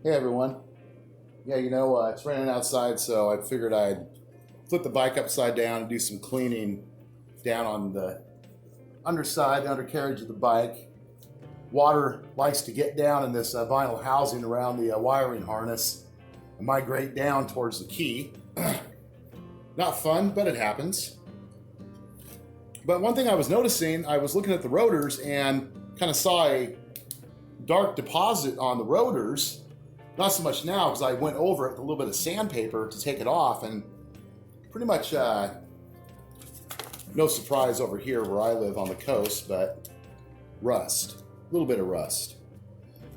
Hey everyone. Yeah, it's raining outside, so I figured I'd flip the bike upside down and do some cleaning down on the underside, the undercarriage of the bike. Water likes to get down in this vinyl housing around the wiring harness and migrate down towards the key. Not fun, but it happens. But one thing I was noticing, I was looking at the rotors and kind of saw a dark deposit on the rotors. Not so much now, because I went over it with a little bit of sandpaper to take it off, and pretty much no surprise over here where I live on the coast, but rust, a little bit of rust.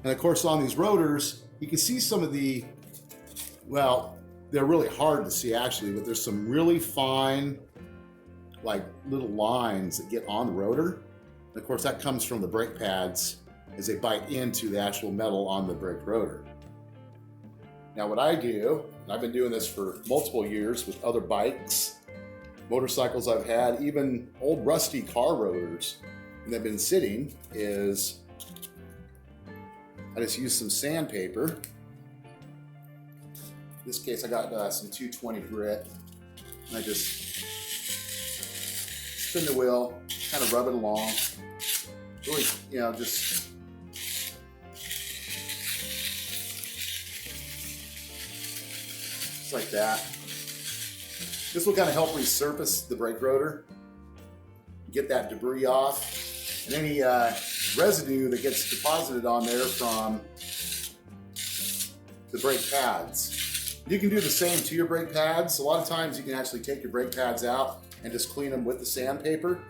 And of course on these rotors, you can see some of the, well, they're really hard to see actually, but there's some really fine, like little lines that get on the rotor. And of course that comes from the brake pads as they bite into the actual metal on the brake rotor. Now what I do, and I've been doing this for multiple years with other bikes, motorcycles I've had, even old rusty car rotors, and they've been sitting, is I just use some sandpaper. In this case I got some 220 grit, and I just spin the wheel, kind of rub it along, really, just like that. This will kind of help resurface the brake rotor, get that debris off, and any residue that gets deposited on there from the brake pads. You can do the same to your brake pads. A lot of times you can actually take your brake pads out and just clean them with the sandpaper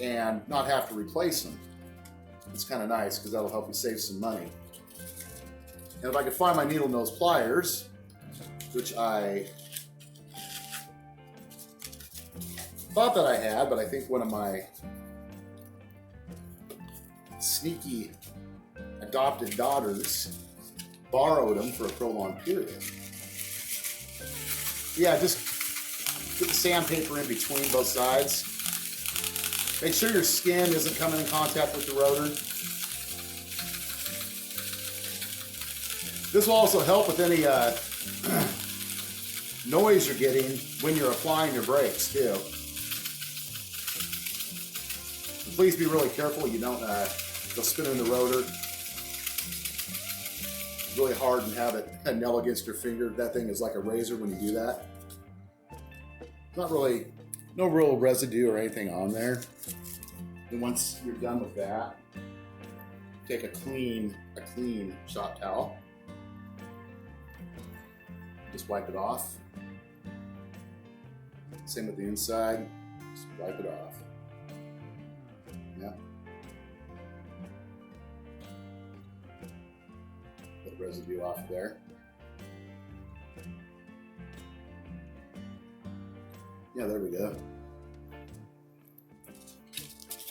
and not have to replace them. It's kind of nice because that'll help you save some money. And if I could find my needle nose pliers, which I thought that I had, but I think one of my sneaky adopted daughters borrowed them for a prolonged period. Yeah, just put the sandpaper in between both sides. Make sure your skin isn't coming in contact with the rotor. This will also help with any noise you're getting when you're applying your brakes too. And please be really careful you don't go spinning the rotor really hard and have it nail against your finger. That thing is like a razor when you do that. Not really, no real residue or anything on there. And once you're done with that, take a clean shop towel. Just wipe it off. Same with the inside, just wipe it off. Yeah. Put residue off there. Yeah, there we go.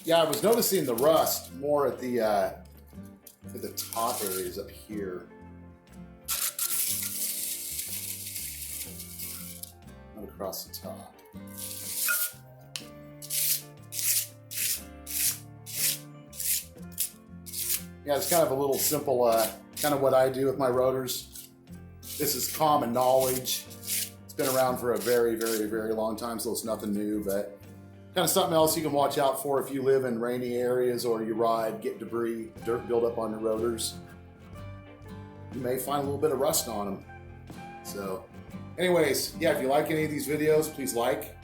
Yeah, I was noticing the rust more at the top areas up here. Not across the top. Yeah, it's kind of a little simple, kind of what I do with my rotors. This is common knowledge. It's been around for a very, very, very long time, so it's nothing new, but kind of something else you can watch out for if you live in rainy areas or you ride, get debris, dirt build up on your rotors. You may find a little bit of rust on them. So anyways, yeah, if you like any of these videos, please like,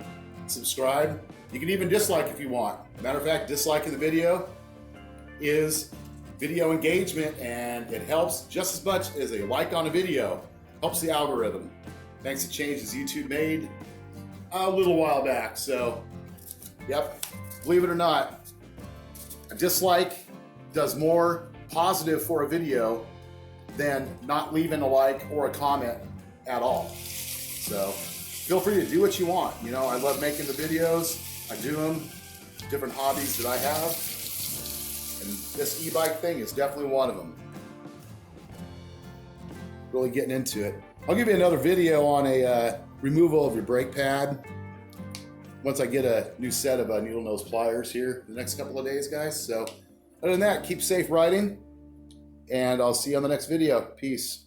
subscribe. You can even dislike if you want. Matter of fact, disliking the video is video engagement, and it helps just as much as a like on a video. Helps the algorithm. Thanks to changes YouTube made a little while back. So, yep, believe it or not, a dislike does more positive for a video than not leaving a like or a comment at all. So feel free to do what you want. I love making the videos. I do them, different hobbies that I have. And this e-bike thing is definitely one of them. Really getting into it. I'll give you another video on a removal of your brake pad once I get a new set of needle nose pliers here the next couple of days, guys. So other than that, keep safe riding, and I'll see you on the next video. Peace.